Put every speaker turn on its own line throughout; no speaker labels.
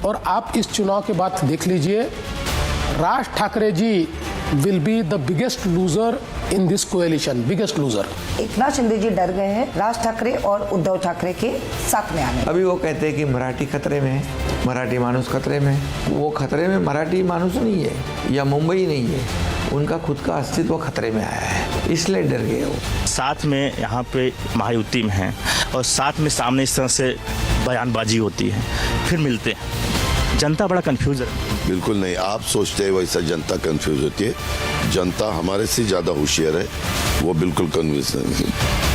और आप इस चुनाव के बाद देख लीजिए, Raj Thackeray ji will be the biggest loser in this coalition, biggest loser.
Eknath Shinde ji डर गए हैं राज ठाकरे और उद्धव ठाकरे के साथ में आने।
अभी वो कहते हैं कि मराठी खतरे में है, मराठी मानुस खतरे में है। वो खतरे में मराठी मानुस नहीं है या मुंबई नहीं है, उनका खुद का अस्तित्व खतरे में आया है, इसलिए डर गए वो।
साथ में यहाँ पे महायुति में हैं और साथ में सामने इस तरह से बयानबाजी होती है, फिर मिलते हैं, जनता बड़ा कंफ्यूज है।
बिल्कुल नहीं, आप सोचते हैं वैसा जनता कंफ्यूज होती है। जनता हमारे से ज़्यादा होशियार है, वो बिल्कुल कन्विंस नहीं है।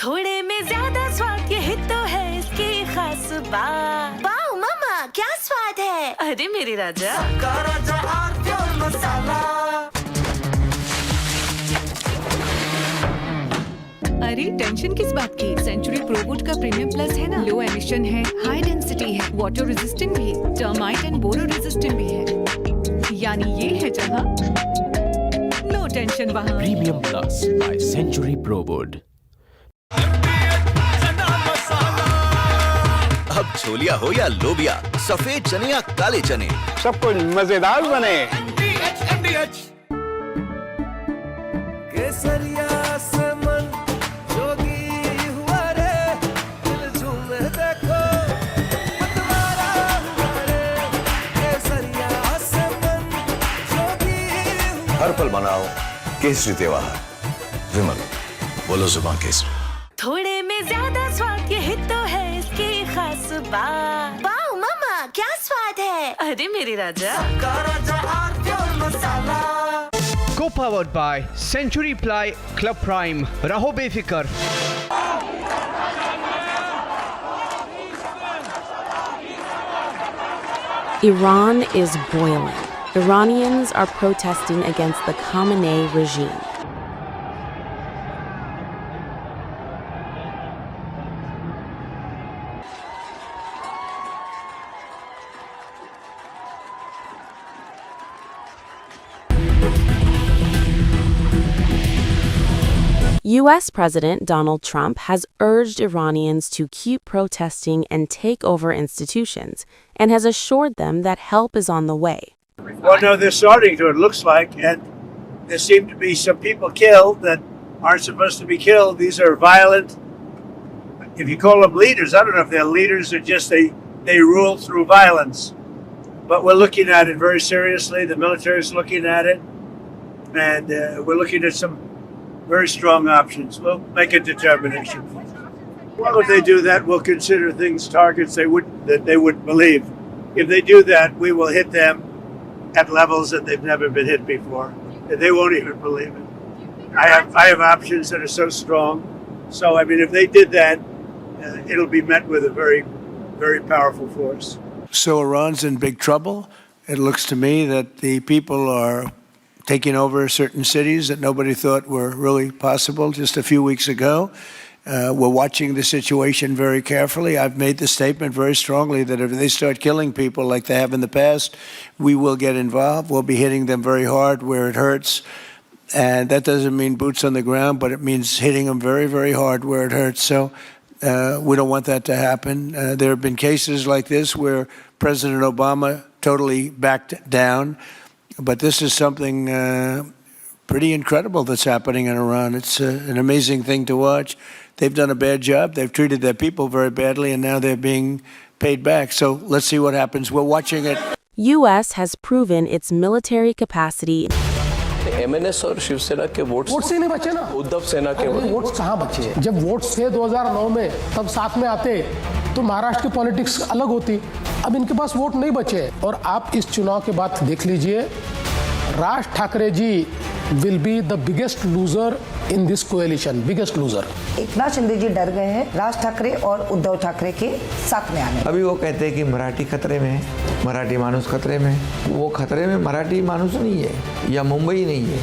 थोड़े में ज्यादा स्वाद यही तो है इसकी खास बात। वाओ मामा क्या स्वाद है, अरे मेरे राजा।
अरे टेंशन किस बात की, सेंचुरी प्रोवुड का प्रीमियम प्लस है ना, लो एमिशन है, हाई डेंसिटी है, वाटर रेजिस्टेंट भी, टर्माइट एंड बोरो रेजिस्टेंट भी है, यानी ये है जहाँ नो टेंशन वहाँ।
Premium plus by Century Prowood.
अब छोलिया हो या लोबिया, सफेद चने या काले चने,
सब कुछ मजेदार बने।
केसरिया से मन जोगी हुआ रे, दिल झूमे देखो मतवारा हुआ रे। केसरिया से मन जोगी हुआ।
हर पल मनाओ केसरी त्योहार। विमल, बोलो जुबान केसरी।
थोड़े में ज्यादा स्वाद यही तो है इसकी खास बात। वाओ मामा क्या स्वाद है, अरे मेरे राजा।
Co-powered by Century Ply Club Prime. रहो बेफिक्र।
Iran is boiling. Iranians are protesting against the Khamenei regime. U.S. President Donald Trump has urged Iranians to keep protesting and take over institutions, and has assured them that help is on the way.
Well, no, they're starting to, it looks like, and there seem to be some people killed that aren't supposed to be killed. These are violent, if you call them leaders, I don't know if they're leaders or just they rule through violence. But we're looking at it very seriously. The military is looking at it, and we're looking at some very strong options. We'll make a determination. Well, if they do that, we'll consider things targets that they wouldn't believe. If they do that, we will hit them at levels that they've never been hit before. They won't even believe it. I have options that are so strong. So, I mean, if they did that, it'll be met with a very, very powerful force.
So Iran's in big trouble. It looks to me that the people are taking over certain cities that nobody thought were really possible just a few weeks ago. We're watching the situation very carefully. I've made the statement very strongly that if they start killing people like they have in the past, we will get involved. We'll be hitting them very hard where it hurts. And that doesn't mean boots on the ground, but it means hitting them very, very hard where it hurts. So we don't want that to happen. There have been cases like this where President Obama totally backed down. But this is something pretty incredible that's happening in Iran. It's an amazing thing to watch. They've done a bad job. They've treated their people very badly, and now they're being paid back. So let's see what happens. We're watching it.
U.S. has proven its military capacity.
MNS और शिवसेना के votes
से नहीं बचे ना,
उद्धव सेना के
votes कहाँ बचे? जब वोट्स थे 2009 में, तब साथ में आते तो महाराष्ट्र की पॉलिटिक्स अलग होती। अब इनके पास वोट नहीं बचे, और आप इस चुनाव के बाद देख लीजिए, राज ठाकरे जी will be the biggest loser in this coalition, biggest loser.
Eknath Shinde ji डर गए हैं राज ठाकरे और उद्धव ठाकरे के साथ में आने।
अभी वो कहते हैं कि मराठी खतरे में है, मराठी मानुस खतरे में है। वो खतरे में मराठी मानुस नहीं है या मुंबई नहीं है,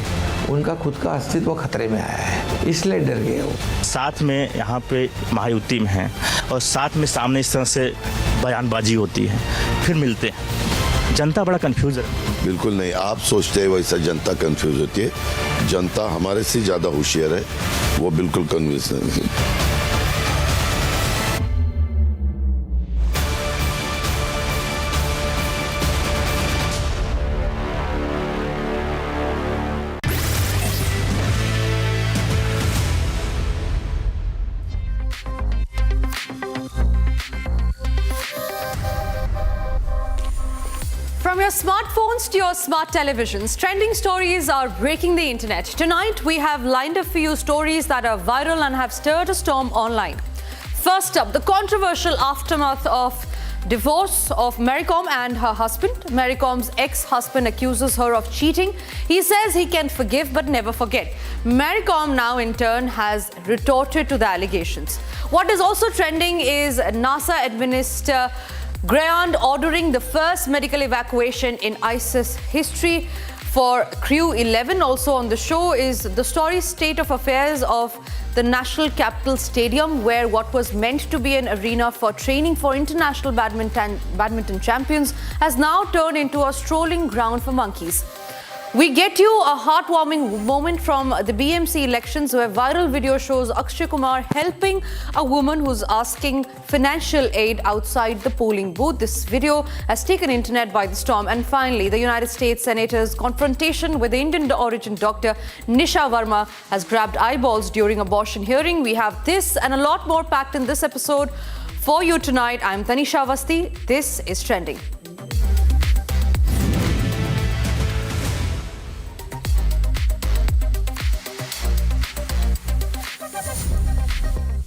उनका खुद का अस्तित्व खतरे में आया है, इसलिए डर गए वो।
साथ में यहाँ पे महायुति में हैं और साथ में सामने इस तरह से बयानबाजी होती है, फिर मिलते हैं। जनता बड़ा कंफ्यूज है।
बिल्कुल नहीं, आप सोचते हैं वैसा जनता कंफ्यूज होती है। जनता हमारे से ज़्यादा होशियार है, वो बिल्कुल कन्विंस नहीं।
From your smartphones to your smart televisions, trending stories are breaking the internet. Tonight, we have lined up for you stories that are viral and have stirred a storm online. First up, the controversial aftermath of divorce of Maricom and her husband. Maricom's ex-husband accuses her of cheating. He says he can forgive but never forget. Maricom now in turn has retorted to the allegations. What is also trending is NASA Administrator Grant ordering the first medical evacuation in ISIS history for Crew 11. Also on the show is the story State of Affairs of the National Capital Stadium, where what was meant to be an arena for training for international badminton champions has now turned into a strolling ground for monkeys. We get you a heartwarming moment from the BMC elections, where viral video shows Akshay Kumar helping a woman who's asking financial aid outside the polling booth. This video has taken internet by the storm. And finally, the United States Senator's confrontation with the Indian origin doctor Nisha Verma has grabbed eyeballs during abortion hearing. We have this and a lot more packed in this episode for you tonight. I'm Tanisha Avasthi. This is Trending.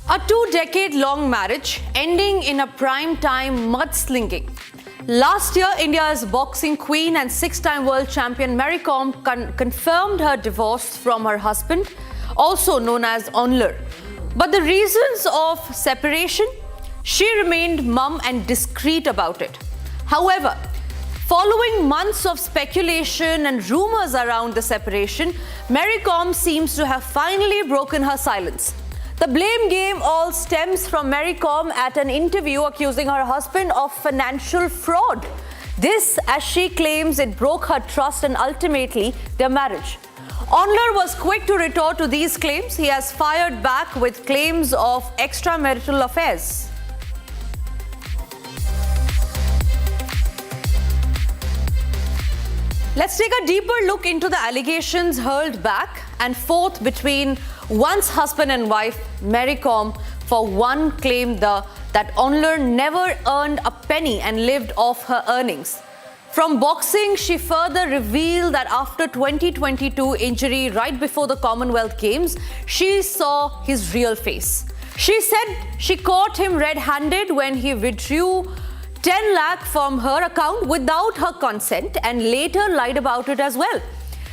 A 2-decade-long marriage ending in a prime-time mudslinging. Last year, India's boxing queen and 6-time world champion Maricom confirmed her divorce from her husband, also known as Onlar. But the reasons of separation? She remained mum and discreet about it. However, following months of speculation and rumors around the separation, Maricom seems to have finally broken her silence. The blame game all stems from Maricom at an interview accusing her husband of financial fraud. This, as she claims, it broke her trust and ultimately their marriage. Onlar was quick to retort to these claims. He has fired back with claims of extramarital affairs. Let's take a deeper look into the allegations hurled back and forth between once husband and wife Maricom. For one, claimed that Onlar never earned a penny and lived off her earnings. From boxing, she further revealed that after 2022 injury right before the Commonwealth Games, she saw his real face. She said she caught him red-handed when he withdrew 10 lakh from her account without her consent and later lied about it as well.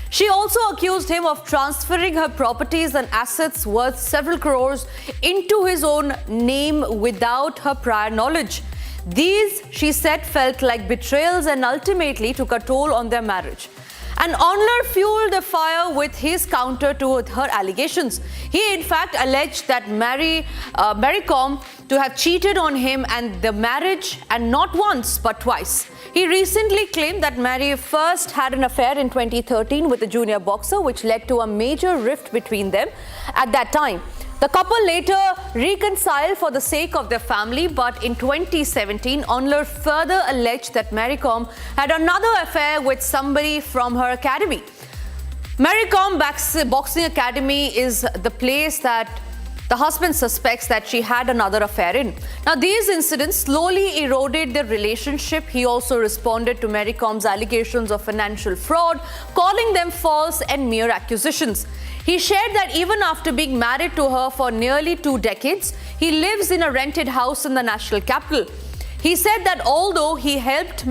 She also accused him of transferring her properties and assets worth several crores into his own name without her prior knowledge. These, she said, felt like betrayals and ultimately took a toll on their marriage. And Onlar fueled the fire with his counter to her allegations. He, in fact, alleged that Maricom to have cheated on him and the marriage, and not once but twice. He recently claimed that Mary first had an affair in 2013 with a junior boxer, which led to a major rift between them at that time. The couple later reconciled for the sake of their family, but in 2017, Onlar further alleged that Maricom had another affair with somebody from her academy. Maricom Boxing Academy is the place that the husband suspects that she had another affair in. Now, these incidents slowly eroded their relationship. He also responded to Maricom's allegations of financial fraud, calling them false and mere accusations. He shared that even after being married to her for nearly 2 decades, he lives in a rented house in the national capital. He said that although he helped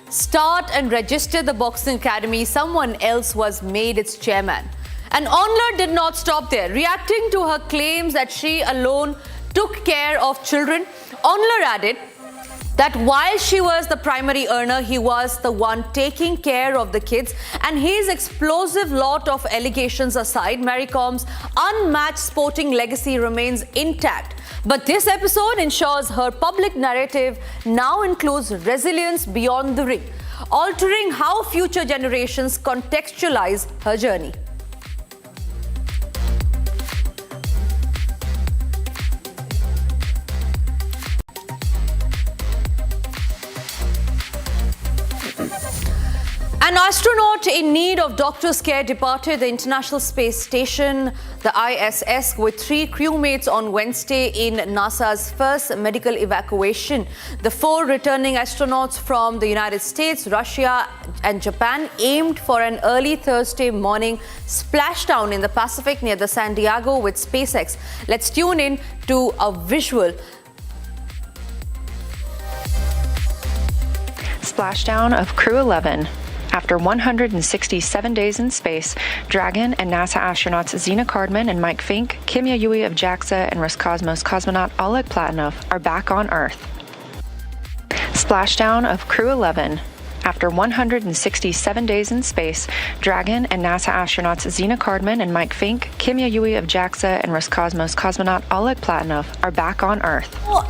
start and register the boxing academy, someone else was made its chairman. And Onler did not stop there. Reacting to her claims that she alone took care of children, Onler added that while she was the primary earner, he was the one taking care of the kids. And his explosive lot of allegations aside, Mary Com's unmatched sporting legacy remains intact. But this episode ensures her public narrative now includes resilience beyond the ring, altering how future generations contextualize her journey. An astronaut in need of doctor's care departed the International Space Station, the ISS, with 3 crewmates on Wednesday in NASA's first medical evacuation. The 4 returning astronauts from the United States, Russia and Japan aimed for an early Thursday morning splashdown in the Pacific near the San Diego with SpaceX. Let's tune in to a visual.
Splashdown of Crew 11. After 167 days in space, Dragon and NASA astronauts Zena Cardman and Mike Fink, Kimya Yui of JAXA, and Roscosmos cosmonaut Oleg Platonov are back on Earth. Splashdown of Crew 11. After 167 days in space, Dragon and NASA astronauts Zena Cardman and Mike Fink, Kimya Yui of JAXA, and Roscosmos cosmonaut Oleg Platonov are back on Earth.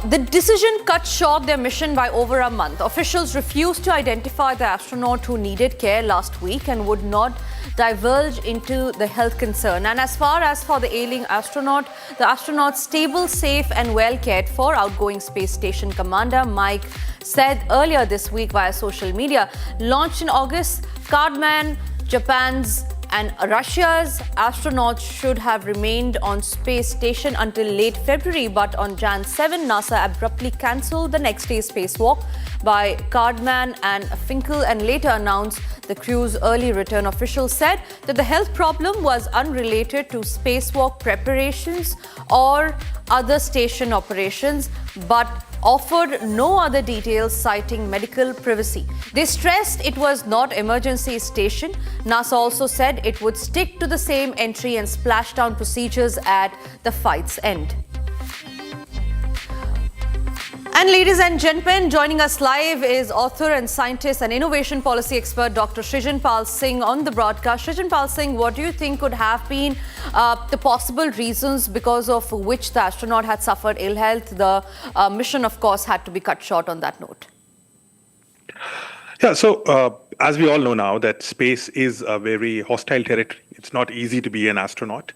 The decision cut short their mission by over a month. Officials refused to identify the astronaut who needed care last week and would not divulge into the health concern. And as far as for the ailing astronaut, the astronaut's stable, safe and well cared for, outgoing space station commander Mike said earlier this week via social media. Launched in August, Cardman, Japan's and Russia's astronauts should have remained on space station until late February, but on Jan 7, NASA abruptly cancelled the next day's spacewalk by Cardman and Finkel and later announced the crew's early return. Officials said that the health problem was unrelated to spacewalk preparations or other station operations, but offered no other details, citing medical privacy. They stressed it was not emergency station. NASA also said it would stick to the same entry and splashdown procedures at the flight's end. And ladies and gentlemen, joining us live is author and scientist and innovation policy expert Dr. Shrijanpal Singh on the broadcast. Shrijanpal Singh, what do you think could have been the possible reasons because of which the astronaut had suffered ill health? The mission, of course, had to be cut short on that note.
Yeah, so as we all know now that space is a very hostile territory. It's not easy to be an astronaut.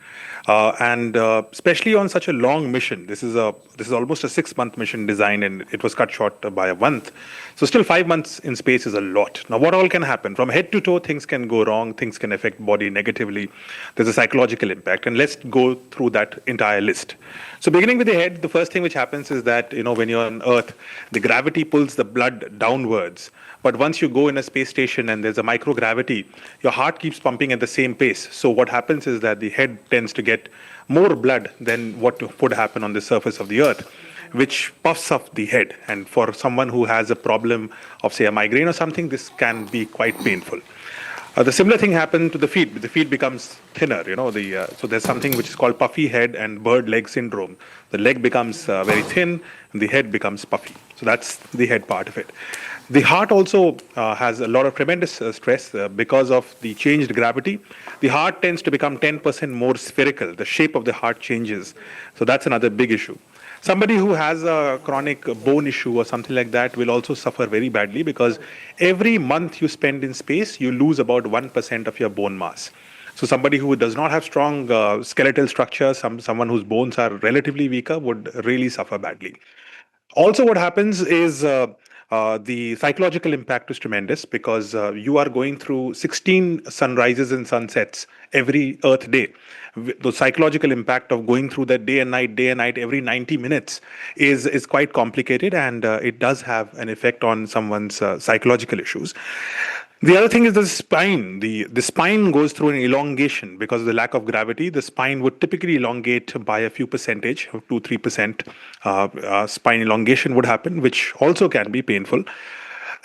And especially on such a long mission. This is almost a 6-month mission design, and it was cut short by a month. So still 5 months in space is a lot. Now what all can happen? From head to toe, things can go wrong, things can affect body negatively. There's a psychological impact, and let's go through that entire list. So beginning with the head, the first thing which happens is that, when you're on Earth, the gravity pulls the blood downwards. But once you go in a space station and there's a microgravity, your heart keeps pumping at the same pace. So what happens is that the head tends to get more blood than what would happen on the surface of the Earth, which puffs up the head. And for someone who has a problem of, say, a migraine or something, this can be quite painful. The similar thing happened to the feet. The feet becomes thinner, so there's something which is called puffy head and bird leg syndrome. The leg becomes very thin and the head becomes puffy. So that's the head part of it. The heart also has a lot of tremendous stress because of the changed gravity. The heart tends to become 10% more spherical. The shape of the heart changes. So that's another big issue. Somebody who has a chronic bone issue or something like that will also suffer very badly because every month you spend in space, you lose about 1% of your bone mass. So somebody who does not have strong skeletal structure, someone whose bones are relatively weaker would really suffer badly. Also what happens is the psychological impact is tremendous because you are going through 16 sunrises and sunsets every Earth day. The psychological impact of going through that day and night every 90 minutes is quite complicated, and it does have an effect on someone's psychological issues. The other thing is the spine. The spine goes through an elongation because of the lack of gravity. The spine would typically elongate by a few percentage, 2-3% spine elongation would happen, which also can be painful.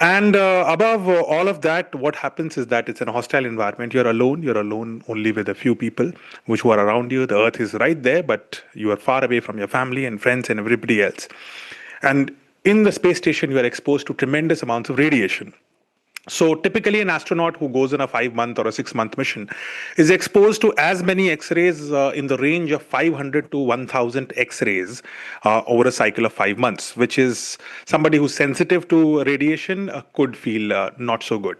And above all of that, what happens is that it's an hostile environment. You're alone only with a few people which were around you. The earth is right there, but you are far away from your family and friends and everybody else. And in the space station, you are exposed to tremendous amounts of radiation. So typically an astronaut who goes on a 5-month or a 6-month mission is exposed to as many X-rays in the range of 500 to 1000 X-rays over a cycle of 5 months, which is somebody who's sensitive to radiation could feel not so good.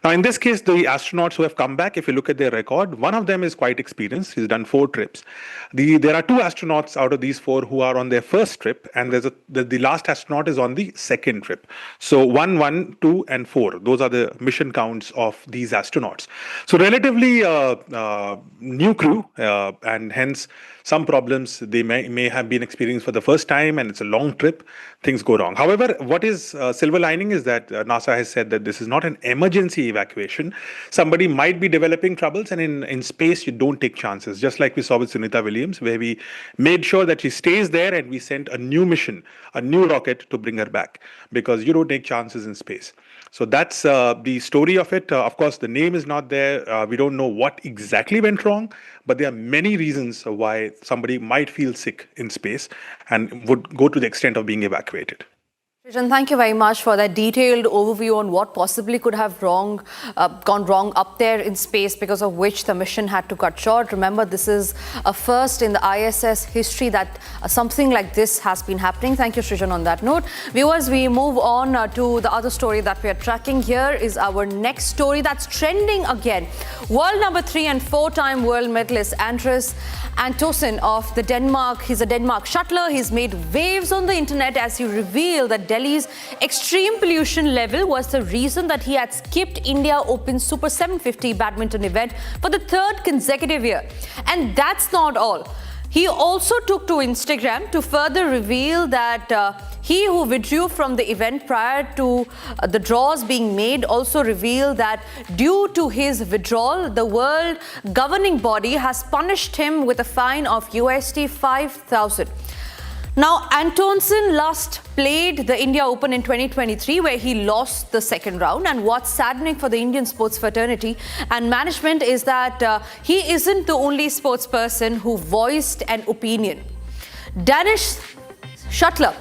Now, in this case, the astronauts who have come back, if you look at their record, one of them is quite experienced. He's done 4 trips. There are 2 astronauts out of these 4 who are on their first trip, and the last astronaut is on the second trip. So 1, 2, and 4. Those are the mission counts of these astronauts. So relatively new crew, and hence some problems they may have been experienced for the first time, and it's a long trip. Things go wrong. However, what is silver lining is that NASA has said that this is not an emergency evacuation. Somebody might be developing troubles, and in space you don't take chances. Just like we saw with Sunita Williams, where we made sure that she stays there, and we sent a new mission, a new rocket to bring her back, because you don't take chances in space. So that's the story of it. Of course, the name is not there. We don't know what exactly went wrong, but there are many reasons why somebody might feel sick in space and would go to the extent of being evacuated.
Srijan, thank you very much for that detailed overview on what possibly could have gone wrong up there in space, because of which the mission had to cut short. Remember, this is a first in the ISS history that something like this has been happening. Thank you, Srijan, on that note. Viewers, we move on to the other story that we are tracking. Here is our next story that's trending again. World number 3 and 4-time world medalist Andres Antonsen of the Denmark. He's a Denmark shuttler. He's made waves on the internet as he revealed that Delhi's extreme pollution level was the reason that he had skipped India Open Super 750 badminton event for the 3rd consecutive year. And that's not all. He also took to Instagram to further reveal that he who withdrew from the event prior to the draws being made also revealed that due to his withdrawal, the world governing body has punished him with a fine of USD 5,000. Now, Antonsen last played the India Open in 2023, where he lost the second round. And what's saddening for the Indian sports fraternity and management is that he isn't the only sports person who voiced an opinion. Danish shuttler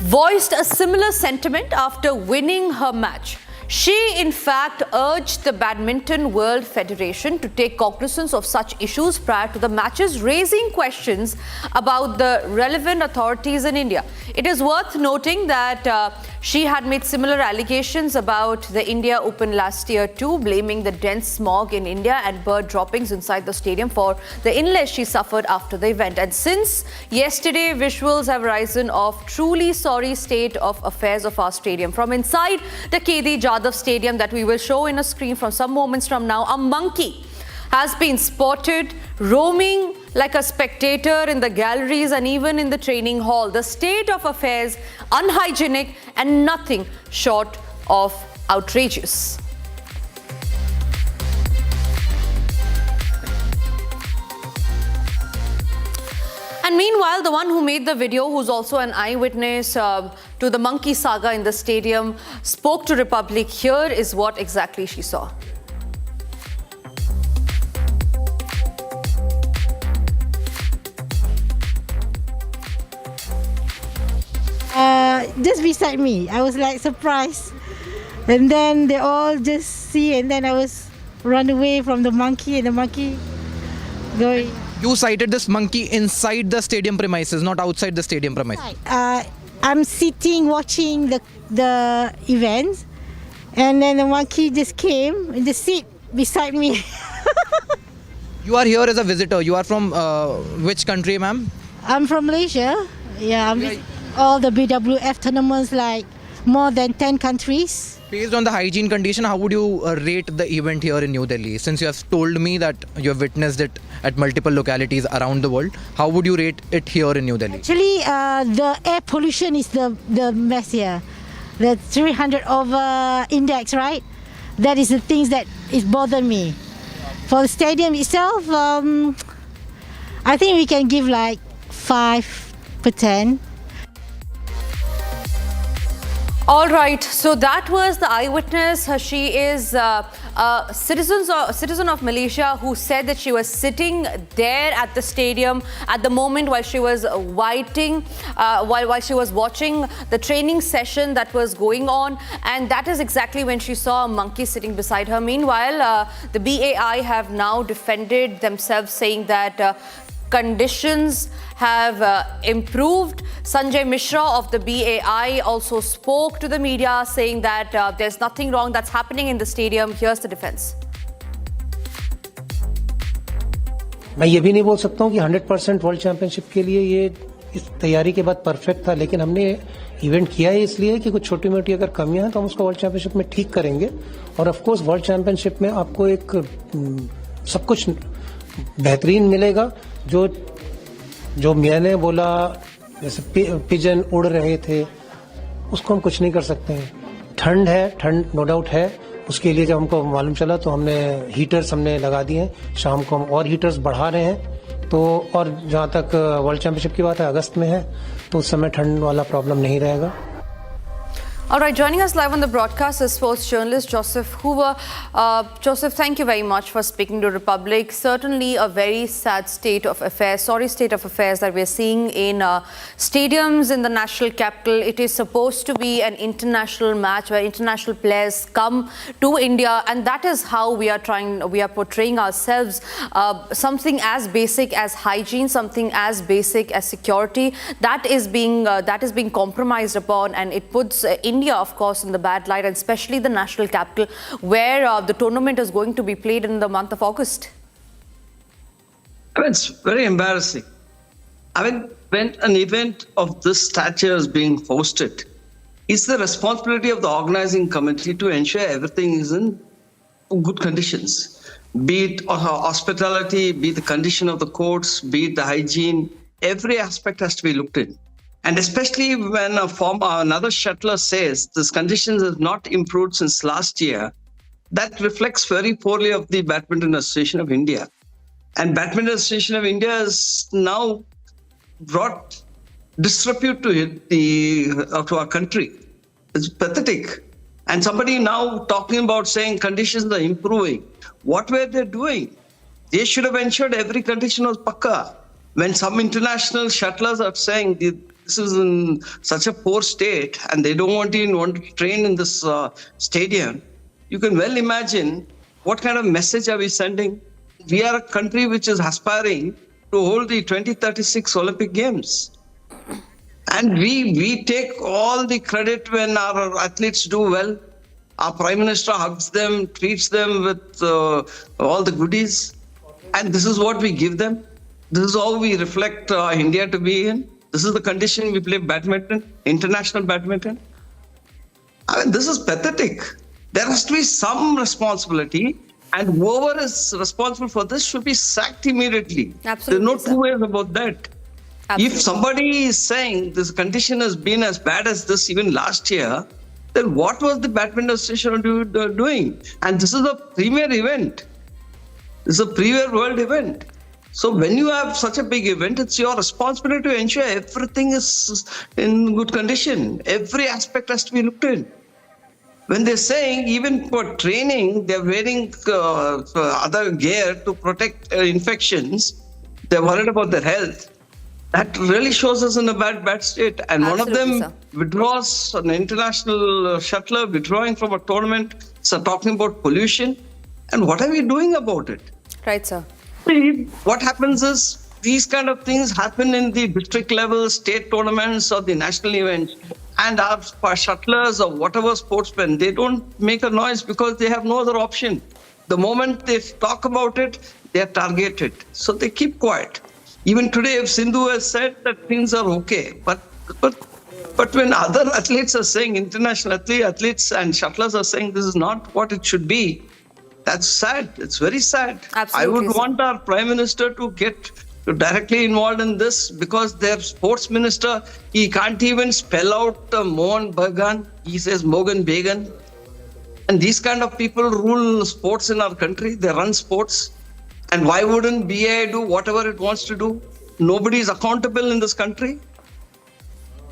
voiced a similar sentiment after winning her match. She, in fact, urged the Badminton World Federation to take cognizance of such issues prior to the matches, raising questions about the relevant authorities in India. It is worth noting that she had made similar allegations about the India Open last year too, blaming the dense smog in India and bird droppings inside the stadium for the illness she suffered after the event. And since yesterday, visuals have risen of truly sorry state of affairs of our stadium. From inside the KD Jadhav Stadium that we will show in a screen from some moments from now, a monkey has been spotted roaming like a spectator in the galleries and even in the training hall. The state of affairs unhygienic and nothing short of outrageous. And meanwhile, the one who made the video, who's also an eyewitness to the monkey saga in the stadium, spoke to Republic. Here is what exactly she saw.
Just beside me, I was like surprised, and then they all just see, and then I was run away from the monkey, and the monkey going.
You sighted this monkey inside the stadium premises, not outside the stadium premises.
I'm sitting watching the events, and then the monkey just came and just sit beside me.
You are here as a visitor. You are from which country, ma'am?
I'm from Malaysia. Yeah, all the BWF tournaments, like more than 10 countries.
Based on the hygiene condition, how would you rate the event here in New Delhi? Since you have told me that you have witnessed it at multiple localities around the world, how would you rate it here in New Delhi?
Actually, the air pollution is the mess here. The 300 over index, right? That is the things that is bothering me. For the stadium itself, I think we can give like 5 per 10.
All right, so that was the eyewitness. She is a citizen of Malaysia who said that she was sitting there at the stadium at the moment while she was while she was watching the training session that was going on, and that is exactly when she saw a monkey sitting beside her. Meanwhile, the BAI have now defended themselves, saying that conditions have improved. Sanjay Mishra of the BAI also spoke to the media, saying that there's nothing wrong that's happening in the stadium. Here's the defense.
मैं ये भी नहीं बोल सकता हूँ कि 100% world championship के लिए ये इस तैयारी के बाद परफेक्ट था, लेकिन हमने इवेंट किया है इसलिए कि कुछ छोटी मोटी अगर कमियां हैं तो हम उसको वर्ल्ड चैंपियनशिप में ठीक करेंगे। और ऑफ कोर्स वर्ल्ड चैंपियनशिप में आपको एक सब कुछ बेहतरीन मिलेगा। जो मैंने बोला जैसे पिजन उड़ रहे थे, उसको हम कुछ नहीं कर सकते हैं। ठंड नो डाउट है, उसके लिए जब हमको मालूम चला तो हमने हीटर्स लगा दिए हैं। शाम को हम और हीटर्स बढ़ा रहे हैं। तो और जहाँ तक वर्ल्ड चैंपियनशिप की बात है, अगस्त में है, तो उस समय ठंड वाला प्रॉब्लम नहीं रहेगा।
All right, joining us live on the broadcast is sports journalist Joseph Hoover. Joseph, thank you very much for speaking to Republic. Certainly a very sad state of affairs, sorry state of affairs that we're seeing in stadiums in the national capital. It is supposed to be an international match where international players come to India, and that is how we are portraying ourselves. Something as basic as hygiene, something as basic as security, that is being compromised upon, and it puts India, of course, in the bad light, and especially the national capital, where the tournament is going to be played in the month of August.
I mean, it's very embarrassing. I mean, when an event of this stature is being hosted, it's the responsibility of the organizing committee to ensure everything is in good conditions, be it hospitality, be it the condition of the courts, be it the hygiene. Every aspect has to be looked in. And especially when another shuttler says this conditions have not improved since last year, that reflects very poorly of the Badminton Association of India. And Badminton Association of India has now brought disrepute to our country. It's pathetic. And somebody now talking about saying conditions are improving. What were they doing? They should have ensured every condition was pakka. When some international shuttlers are saying this is in such a poor state and they don't want to train in this stadium, you can well imagine what kind of message are we sending. We are a country which is aspiring to hold the 2036 Olympic Games. And we take all the credit when our athletes do well. Our Prime Minister hugs them, treats them with all the goodies. And this is what we give them. This is all we reflect India to be in. This is the condition we play badminton, international badminton. I mean, this is pathetic. There has to be some responsibility, and whoever is responsible for this should be sacked immediately.
Absolutely,
there's no two ways about that. Absolutely. If somebody is saying this condition has been as bad as this even last year, then what was the Badminton Association doing? And this is a premier event. This is a premier world event. So when you have such a big event, it's your responsibility to ensure everything is in good condition. Every aspect has to be looked in. When they're saying even for training, they're wearing other gear to protect infections, they're worried about their health. That really shows us in a bad state. And
Absolutely,
one of them
sir.
withdraws, an international shuttler withdrawing from a tournament, so talking about pollution. And what are we doing about it?
Right, sir.
What happens is these kind of things happen in the district level, state tournaments or the national events. And our shuttlers or whatever sportsmen, they don't make a noise because they have no other option. The moment they talk about it, they are targeted. So they keep quiet. Even today, if Sindhu has said that things are okay, but when other athletes are saying, international athletes and shuttlers are saying this is not what it should be, that's sad. It's very sad.
Absolutely,
I would
sir.
want our Prime Minister to get directly involved in this because their sports minister, he can't even spell out Mohan Bagan. He says Mogan Bagan. And these kind of people rule sports in our country. They run sports. And why wouldn't BAI do whatever it wants to do? Nobody is accountable in this country.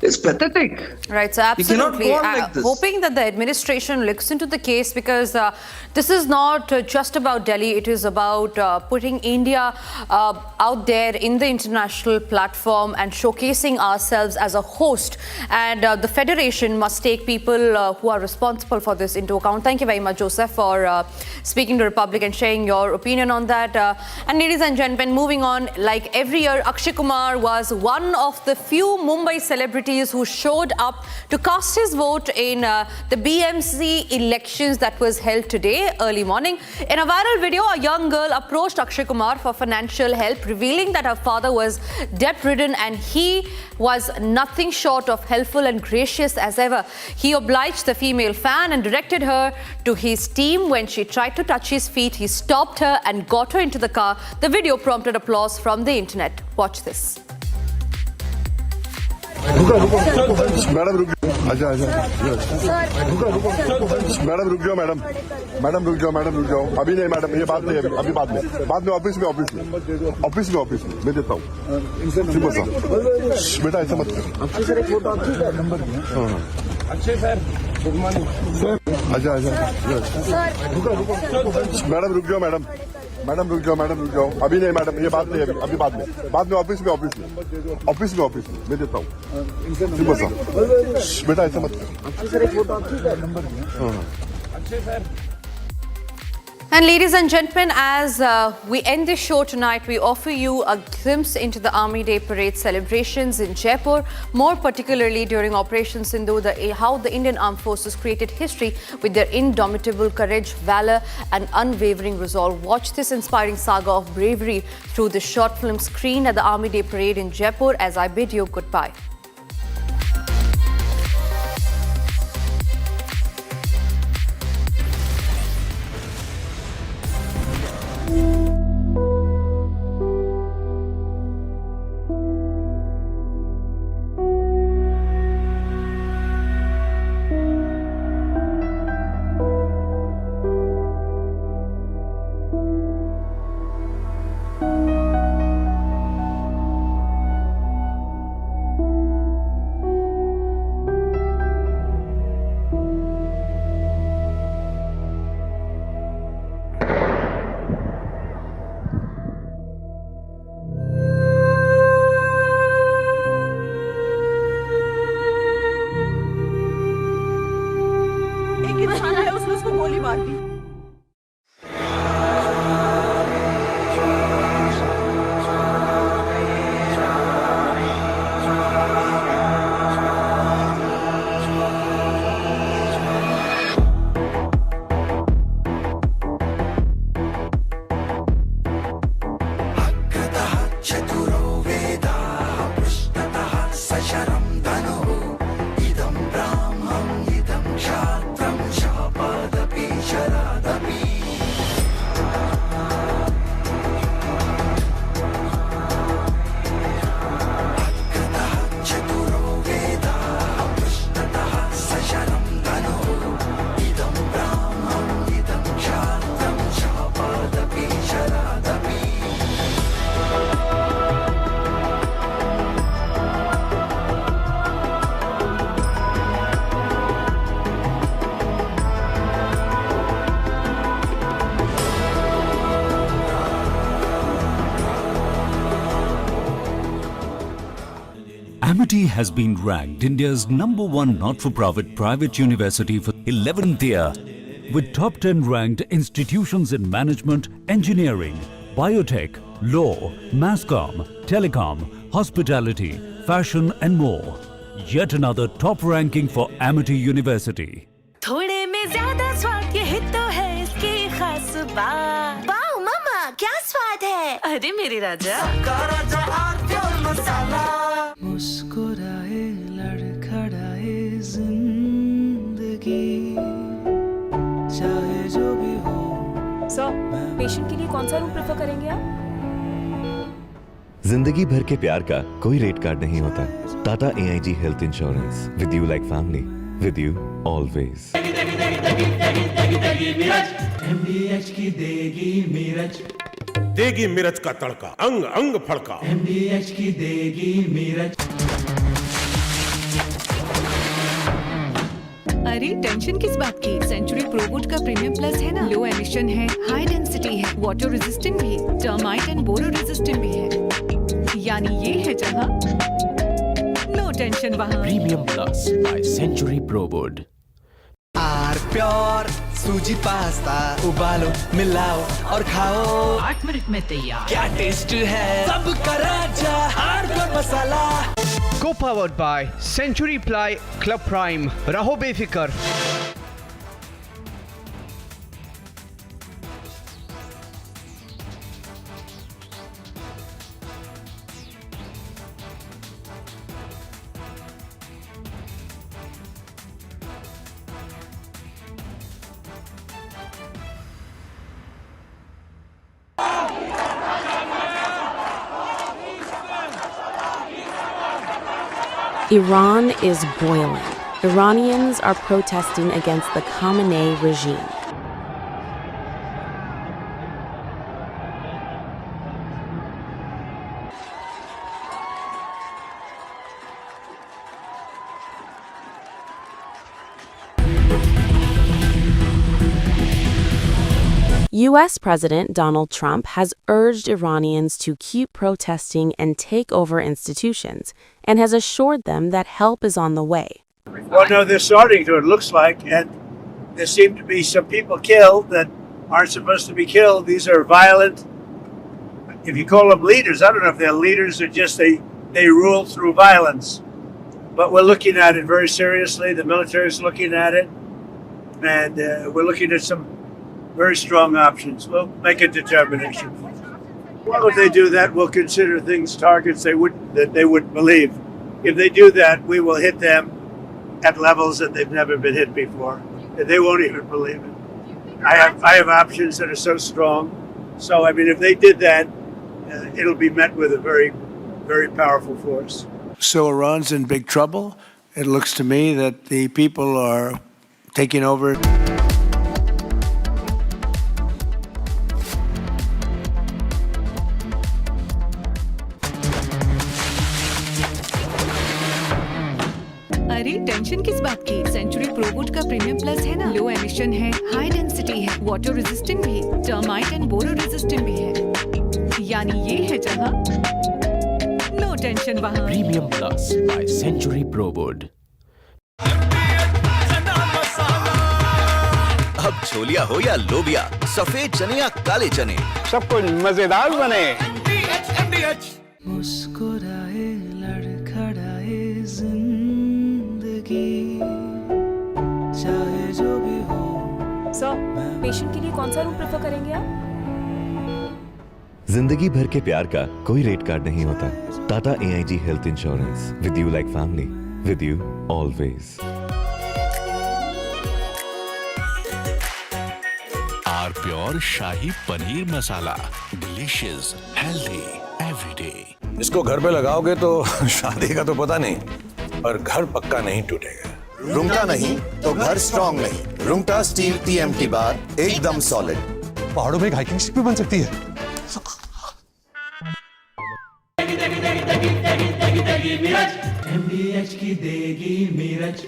It's pathetic.
Right, so
You cannot
absolutely.
go on like this.
Hoping that the administration looks into the case, because this is not just about Delhi, it is about putting India out there in the international platform and showcasing ourselves as a host. And the Federation must take people who are responsible for this into account. Thank you very much, Joseph, for speaking to Republic and sharing your opinion on that. And ladies and gentlemen, moving on, like every year, Akshay Kumar was one of the few Mumbai celebrities who showed up to cast his vote in the BMC elections that was held today, early morning. In a viral video, a young girl approached Akshay Kumar for financial help, revealing that her father was debt-ridden and he was nothing short of helpful and gracious as ever. He obliged the female fan and directed her to his team. When she tried to touch his feet, he stopped her and got her into the car. The video prompted applause from the internet. Watch this.
Madam रुक जाओ आजा आजा madam रुक जाओ madam madam रुक जाओ madam रुक जाओ अभी नहीं मैडम ये बात नहीं अभी बाद में ऑफिस में मैं देता हूँ सिंपल सा बेटा ऐसा मत कर आजा आजा मैडम रुक जाओ मैडम रुक जाओ अभी नहीं मैडम ये बात नहीं अभी बाद में ऑफिस में मैं देता हूँ सिंपल सा बेटा ऐसा मत कर
And ladies and gentlemen, as we end this show tonight, we offer you a glimpse into the Army Day Parade celebrations in Jaipur, more particularly during Operation Sindhu, how the Indian Armed Forces created history with their indomitable courage, valor and unwavering resolve. Watch this inspiring saga of bravery through the short film screened at the Army Day Parade in Jaipur as I bid you goodbye.
Amity has been ranked India's #1 not-for-profit private university for 11th year, with top 10 ranked institutions in management, engineering, biotech, law, masscom, telecom, hospitality, fashion and more. Yet another top ranking for Amity University.
थोड़े में ज्यादा स्वाद ये तो है इसकी खास बात। वाओ मामा क्या स्वाद है, अरे मेरे राजा
मुस्कुराए लड़खड़ाए जिंदगी चाहे जो भी हो।
सर, पेशेंट के लिए कौन सा रूम प्रेफर करेंगे आप?
जिंदगी भर के प्यार का कोई रेट कार्ड नहीं होता। Tata AIG health insurance, with you like family, with you always.
MDH की देगी मिर्च, देगी मिर्च का तड़का, अंग अंग फड़का। MDH की देगी मिर्च।
अरे टेंशन किस बात की? सेंचुरी प्रोबोट का प्रीमियम प्लस है ना, लो एमिशन है, हाई डेंसिटी है, वाटर रेजिस्टेंट भी, टर्माइट एंड बोरो रेजिस्टेंट भी है। यानी ये है जहाँ नो टेंशन वहाँ।
Premium plus by Century Prowood.
R pure सूजी पास्ता उबालो मिलाओ और खाओ,
8 मिनट में तैयार।
क्या टेस्ट है सबका राजा आर प्योर मसाला।
Co-powered by Century Ply Club Prime. Raho befikar.
Iran is boiling. Iranians are protesting against the Khamenei regime. U.S. President Donald Trump has urged Iranians to keep protesting and take over institutions, and has assured them that help is on the way.
Well, no, they're starting to, it looks like, and there seem to be some people killed that aren't supposed to be killed. These are violent, if you call them leaders, I don't know if they're leaders or just they rule through violence. But we're looking at it very seriously. The military is looking at it, and we're looking at some very strong options. We'll make a determination. Well, if they do that, we'll consider things targets that they wouldn't believe. If they do that, we will hit them at levels that they've never been hit before. They won't even believe it. I have options that are so strong. So, I mean, if they did that, it'll be met with a very, very powerful force.
So Iran's in big trouble. It looks to me that the people are taking over.
अरे tension किस बात की? Century प्रोबोट का premium plus है ना, low emission है, high density है, water resistant भी, टर्माइट एंड बोरो रेजिस्टेंट भी है। यानी ये है जहाँ नो टेंशन वहाँ।
Premium plus by Century Prowood.
अब छोलिया हो या लोबिया, सफेद चने या काले चने,
सब कुछ मजेदार बने।
मुस्कुराए लड़खड़ाए जिंदगी, चाहे जो भी हो।
सर, पेशेंट के लिए कौन सा रूम प्रेफर करेंगे आप?
जिंदगी भर के प्यार का कोई रेट कार्ड नहीं होता। Tata AIG health insurance, with you like family, with you always.
Are pure shahi paneer masala, delicious, healthy everyday.
इसको घर पे लगाओगे तो शादी का तो पता नहीं, पर घर पक्का नहीं टूटेगा।
रुंगटा नहीं तो घर स्ट्रॉन्ग नहीं। रुंगटा स्टील TMT बार एकदम सॉलिड।
पहाड़ों में एक हाइकिंग शिप भी बन सकती है।
MDH की देगी मिर्च,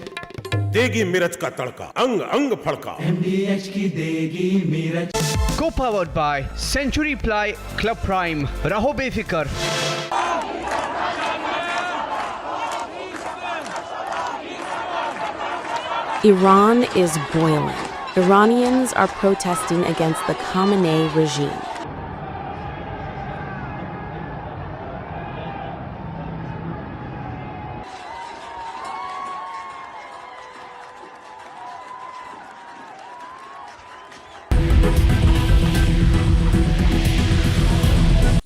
देगी मिर्च का तड़का, अंग अंग फड़का। MDH की देगी मिर्च।
Co-powered by Century Ply Club Prime. Raho befikar.
Iran is boiling. Iranians are protesting against the Khamenei regime.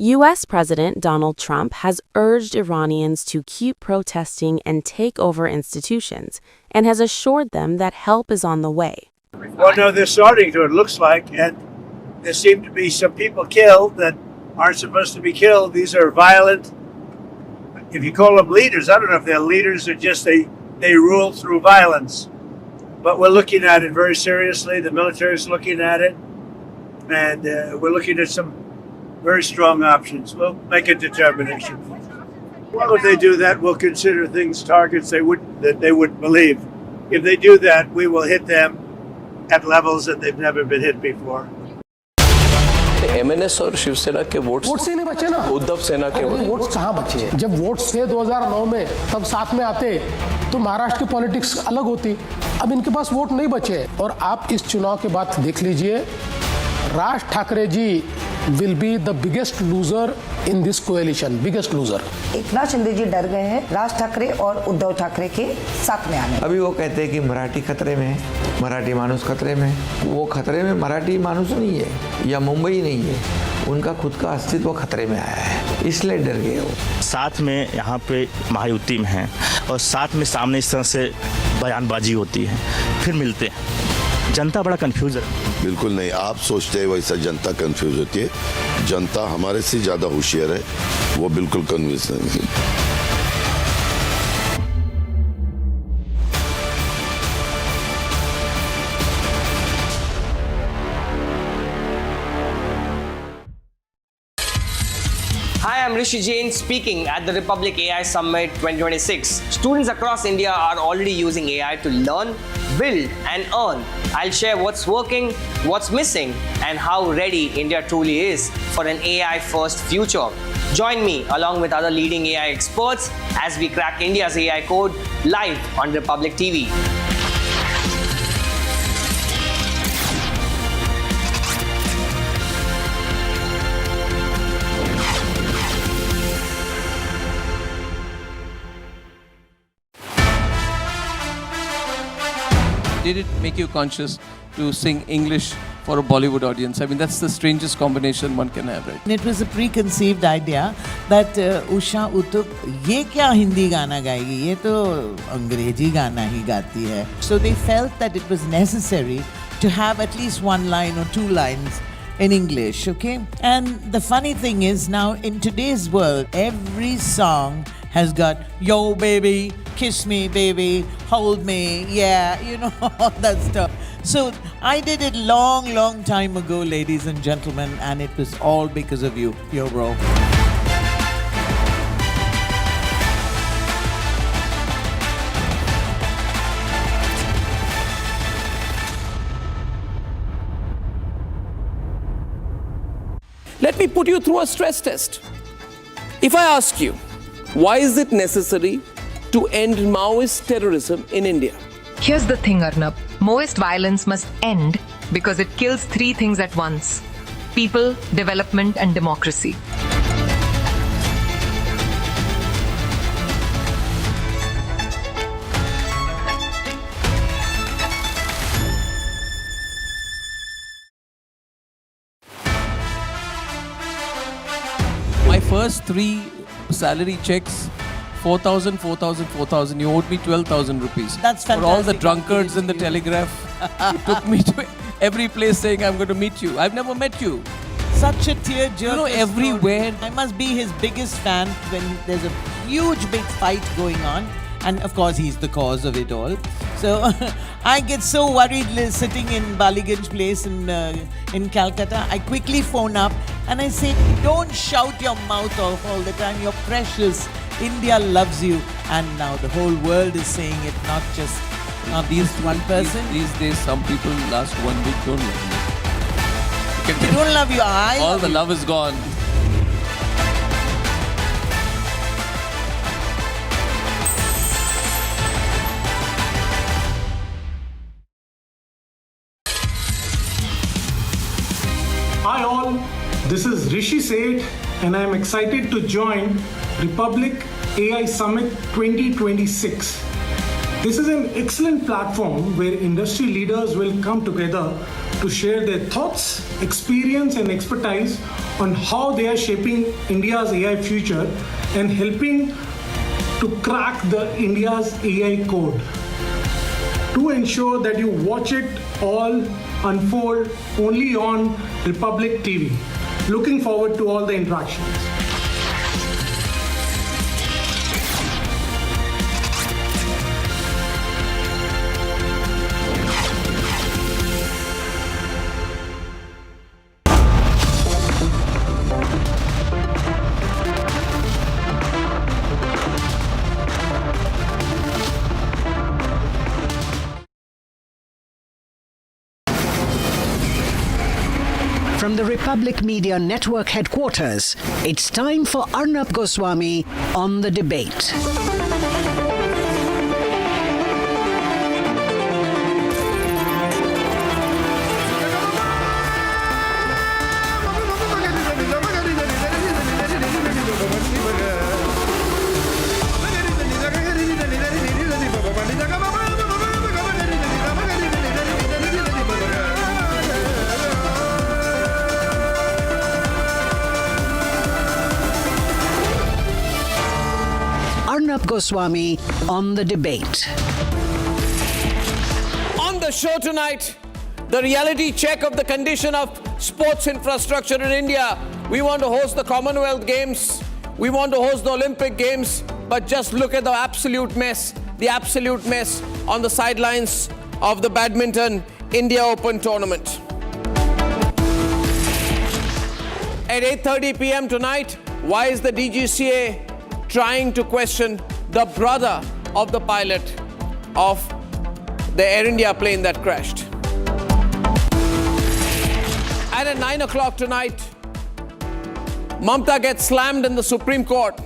U.S. President Donald Trump has urged Iranians to keep protesting and take over institutions, and has assured them that help is on the way.
Well, no, they're starting to, it looks like, and there seem to be some people killed that aren't supposed to be killed. These are violent, if you call them leaders, I don't know if they're leaders or just they rule through violence. But we're looking at it very seriously. The military is looking at it, and we're looking at some very strong options. We'll make a determination. Well, if they do that, we'll consider things targets that they wouldn't believe. If they do that, we will hit them at levels that they've never been hit before.
MNS और शिवसेना के votes
ही नहीं बचे ना।
उद्धव सेना के
votes कहाँ बचे? जब वोट्स थे 2009 में तब साथ में आते तो महाराष्ट्र की पॉलिटिक्स अलग होती। अब इनके पास वोट नहीं बचे और आप इस चुनाव के बाद देख लीजिए, राज ठाकरे जी will be the biggest loser in this coalition, biggest loser.
Eknath Shinde ji डर गए हैं राज ठाकरे और उद्धव ठाकरे के साथ में आने।
अभी वो कहते हैं कि मराठी खतरे में है, मराठी मानुस खतरे में। वो खतरे में मराठी मानुस नहीं है या मुंबई नहीं है, उनका खुद का अस्तित्व खतरे में आया है, इसलिए डर गए वो।
साथ में यहाँ पे महायुति में हैं और साथ में सामने इस तरह से बयानबाजी होती है, फिर मिलते हैं, जनता बड़ा कंफ्यूज है।
बिल्कुल नहीं, आप सोचते हैं वैसा जनता कंफ्यूज होती है। जनता हमारे से ज्यादा होशियार है, वो बिल्कुल कंफ्यूज नहीं।
Hi, I'm Rishi Jain speaking at the Republic AI Summit 2026. Students across India are already using AI to learn, build and earn. I'll share what's working, what's missing and how ready India truly is for an AI first future. Join me along with other leading AI experts as we crack India's AI code live on Republic TV.
Did it make you conscious to sing English for a Bollywood audience? I mean, that's the strangest combination one can have, right?
It was a preconceived idea that Usha Uttup ये क्या हिंदी गाना गाएगी, ये तो अंग्रेजी गाना ही गाती है. So they felt that it was necessary to have at least one line or two lines in English, okay? And the funny thing is now in today's world, every song has got yo baby, kiss me baby, hold me, yeah, you know, all that stuff. So I did it long time ago, ladies and gentlemen, and it was all because of you, yo bro.
Let me put you through a stress test. If I ask you, why is it necessary to end Maoist terrorism in India?
Here's the thing, Arnab. Maoist violence must end because it kills three things at once: people, development, and democracy.
My first 3 salary checks, 4,000, 4,000, 4,000. You owed me 12,000 rupees.
That's fantastic.
For all the drunkards in the Telegraph who took me to every place saying, I'm going to meet you. I've never met you.
Such a tearjerker.
You know, everywhere.
I must be his biggest fan when there's a huge big fight going on. And of course, he's the cause of it all. So I get so worried sitting in Baliganj place in Calcutta. I quickly phone up and I say, don't shout your mouth off all the time. You're precious. India loves you. And now the whole world is saying it, not just one person.
These days, some people last 1 week don't love you.
They don't love you.
All the love is gone.
Hi all, this is Rishi Seth and I am excited to join Republic AI Summit 2026. This is an excellent platform where industry leaders will come together to share their thoughts, experience and expertise on how they are shaping India's AI future and helping to crack the India's AI code. To ensure that you watch it all unfold only on Republic TV. Looking forward to all the interactions.
From the Republic Media Network headquarters, it's time for Arnab Goswami on the debate. Arnab Goswami on the debate.
On the show tonight, the reality check of the condition of sports infrastructure in India. We want to host the Commonwealth Games. We want to host the Olympic Games. But just look at the absolute mess on the sidelines of the Badminton India Open tournament. At 8:30 p.m. tonight, why is the DGCA trying to question the brother of the pilot of the Air India plane that crashed? And at 9 o'clock tonight, Mamta gets slammed in the Supreme Court.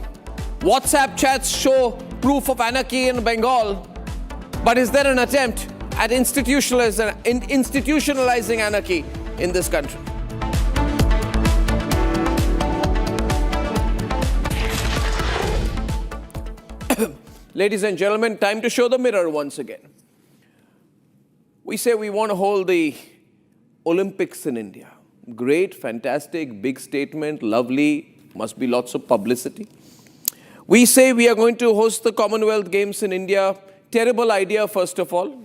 WhatsApp chats show proof of anarchy in Bengal. But is there an attempt at institutionalizing anarchy in this country? Ladies and gentlemen, time to show the mirror once again. We say we want to hold the Olympics in India. Great, fantastic, big statement, lovely, must be lots of publicity. We say we are going to host the Commonwealth Games in India. Terrible idea, first of all.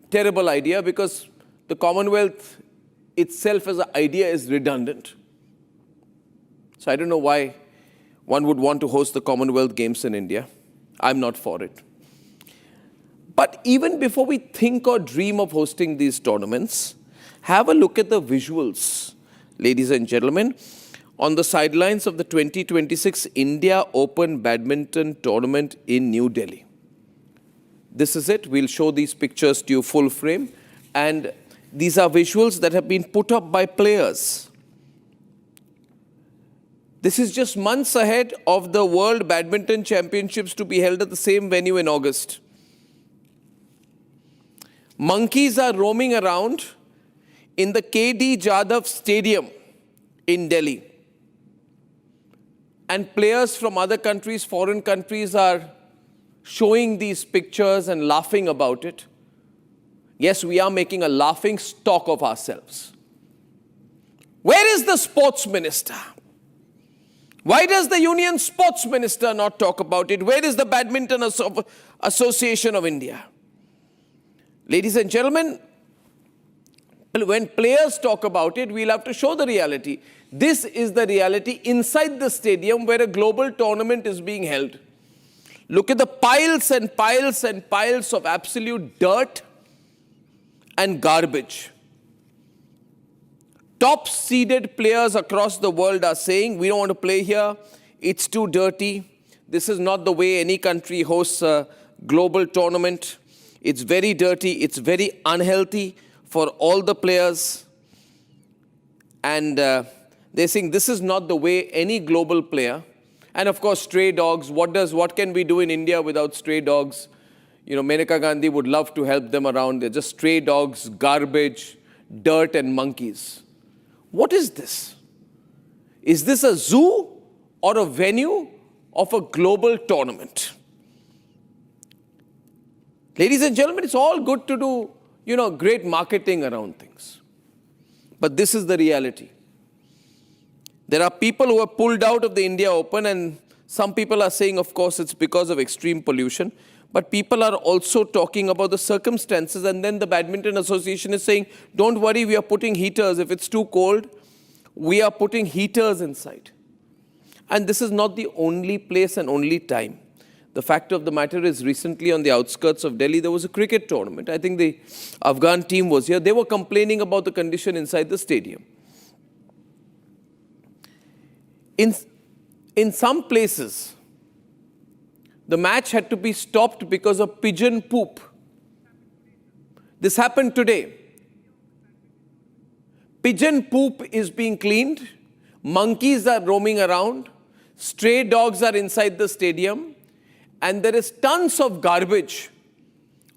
Terrible idea, because the Commonwealth itself as an idea is redundant. So I don't know why one would want to host the Commonwealth Games in India. I'm not for it. But even before we think or dream of hosting these tournaments, have a look at the visuals, ladies and gentlemen, on the sidelines of the 2026 India Open Badminton Tournament in New Delhi. This is it. We'll show these pictures to you full frame. And these are visuals that have been put up by players. This is just months ahead of the World Badminton Championships to be held at the same venue in August. Monkeys are roaming around in the K.D. Jadhav Stadium in Delhi. And players from other countries, foreign countries, are showing these pictures and laughing about it. Yes, we are making a laughing stock of ourselves. Where is the sports minister? Why does the Union Sports Minister not talk about it? Where is the Badminton Association of India? Ladies and gentlemen, when players talk about it, we'll have to show the reality. This is the reality inside the stadium where a global tournament is being held. Look at the piles and piles and piles of absolute dirt and garbage. Top seeded players across the world are saying, we don't want to play here, it's too dirty. This is not the way any country hosts a global tournament. It's very dirty, it's very unhealthy for all the players. And they're saying this is not the way any global player. And of course, stray dogs. What can we do in India without stray dogs? You know, Maneka Gandhi would love to help them around. They're just stray dogs, garbage, dirt and monkeys. What is this? Is this a zoo or a venue of a global tournament? Ladies and gentlemen, it's all good to do, great marketing around things. But this is the reality. There are people who are pulled out of the India Open, and some people are saying, of course, it's because of extreme pollution. But people are also talking about the circumstances, and then the Badminton Association is saying, don't worry, we are putting heaters. If it's too cold, we are putting heaters inside. And this is not the only place and only time. The fact of the matter is, recently on the outskirts of Delhi, there was a cricket tournament. I think the Afghan team was here. They were complaining about the condition inside the stadium. In some places, the match had to be stopped because of pigeon poop. This happened today. Pigeon poop is being cleaned. Monkeys are roaming around. Stray dogs are inside the stadium. And there is tons of garbage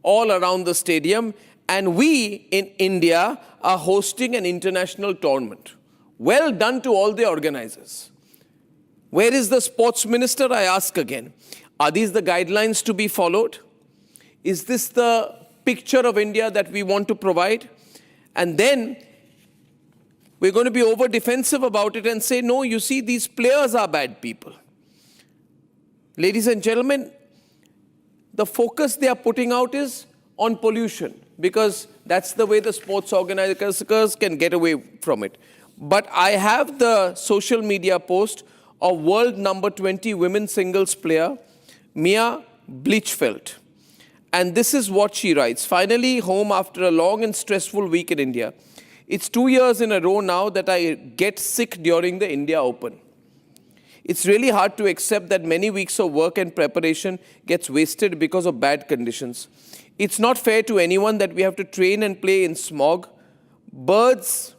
all around the stadium. And we in India are hosting an international tournament. Well done to all the organizers. Where is the sports minister, I ask again? Are these the guidelines to be followed? Is this the picture of India that we want to provide? And then we're going to be over defensive about it and say, no, you see, these players are bad people. Ladies and gentlemen, the focus they are putting out is on pollution, because that's the way the sports organizers can get away from it. But I have the social media post of world number 20 women's singles player, Mia Blichfeld. And this is what she writes. Finally home after a long and stressful week in India. It's 2 years in a row now that I get sick during the India Open. It's really hard to accept that many weeks of work and preparation gets wasted because of bad conditions. It's not fair to anyone that we have to train and play in smog, birds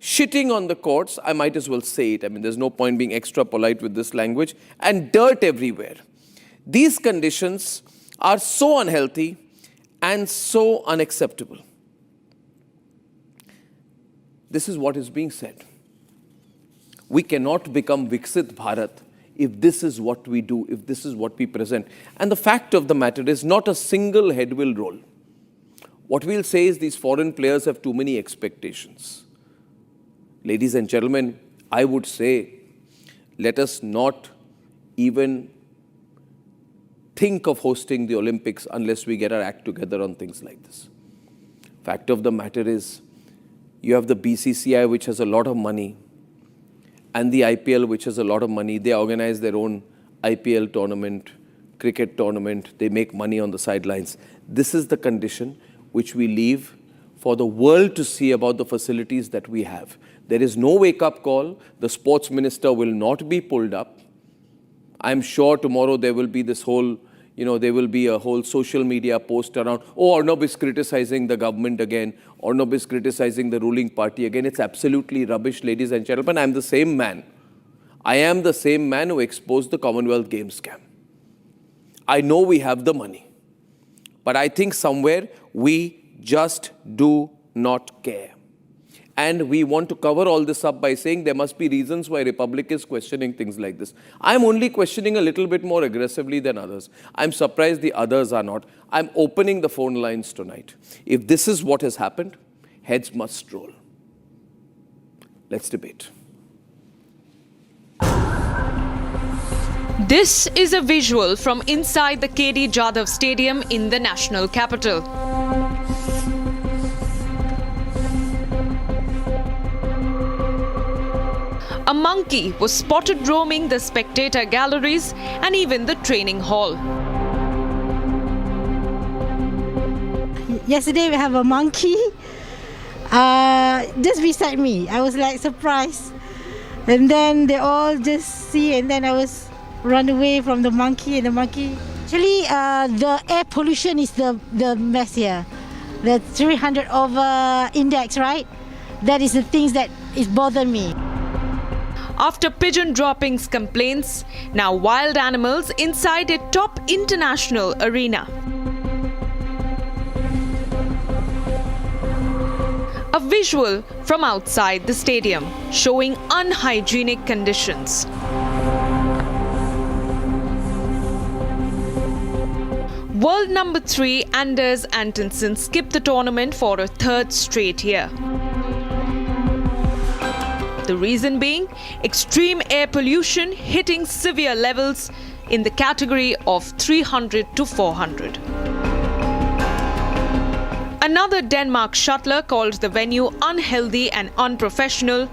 shitting on the courts, I might as well say it, I mean, there's no point being extra polite with this language, and dirt everywhere. These conditions are so unhealthy and so unacceptable. This is what is being said. We cannot become Viksit Bharat if this is what we do, if this is what we present. And the fact of the matter is not a single head will roll. What we'll say is these foreign players have too many expectations. Ladies and gentlemen, I would say, let us not even think of hosting the Olympics unless we get our act together on things like this. Fact of the matter is, you have the BCCI, which has a lot of money, and the IPL, which has a lot of money. They organize their own IPL tournament, cricket tournament. They make money on the sidelines. This is the condition which we leave for the world to see about the facilities that we have. There is no wake-up call. The sports minister will not be pulled up. I'm sure tomorrow there will be this whole, there will be a whole social media post around, oh, Arnab is criticizing the government again. Arnab is criticizing the ruling party again. It's absolutely rubbish, ladies and gentlemen. I'm the same man. I am the same man who exposed the Commonwealth Games scam. I know we have the money. But I think somewhere we just do not care. And we want to cover all this up by saying there must be reasons why Republic is questioning things like this. I'm only questioning a little bit more aggressively than others. I'm surprised the others are not. I'm opening the phone lines tonight. If this is what has happened, heads must roll. Let's debate.
This is a visual from inside the KD Jadhav Stadium in the national capital. A monkey was spotted roaming the spectator galleries and even the training hall.
Yesterday we have a monkey just beside me. I was like surprised. And then they all just see, and then I was run away from the monkey, and the monkey. Actually, the air pollution is the mess here. The 300 over index, right? That is the things that is bothering me.
After pigeon droppings complaints, now wild animals inside a top international arena. A visual from outside the stadium showing unhygienic conditions. World number 3 Anders Antonsen skipped the tournament for a third straight year. The reason being extreme air pollution hitting severe levels in the category of 300 to 400. Another Denmark shuttler called the venue unhealthy and unprofessional,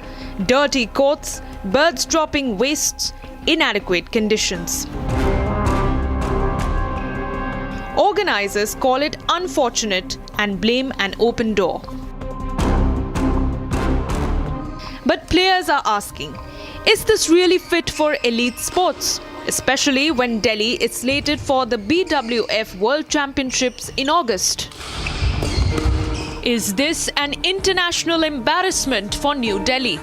dirty courts, birds dropping wastes, inadequate conditions. Organizers call it unfortunate and blame an open door. But players are asking, is this really fit for elite sports? Especially when Delhi is slated for the BWF World Championships in August. Is this an international embarrassment for New Delhi?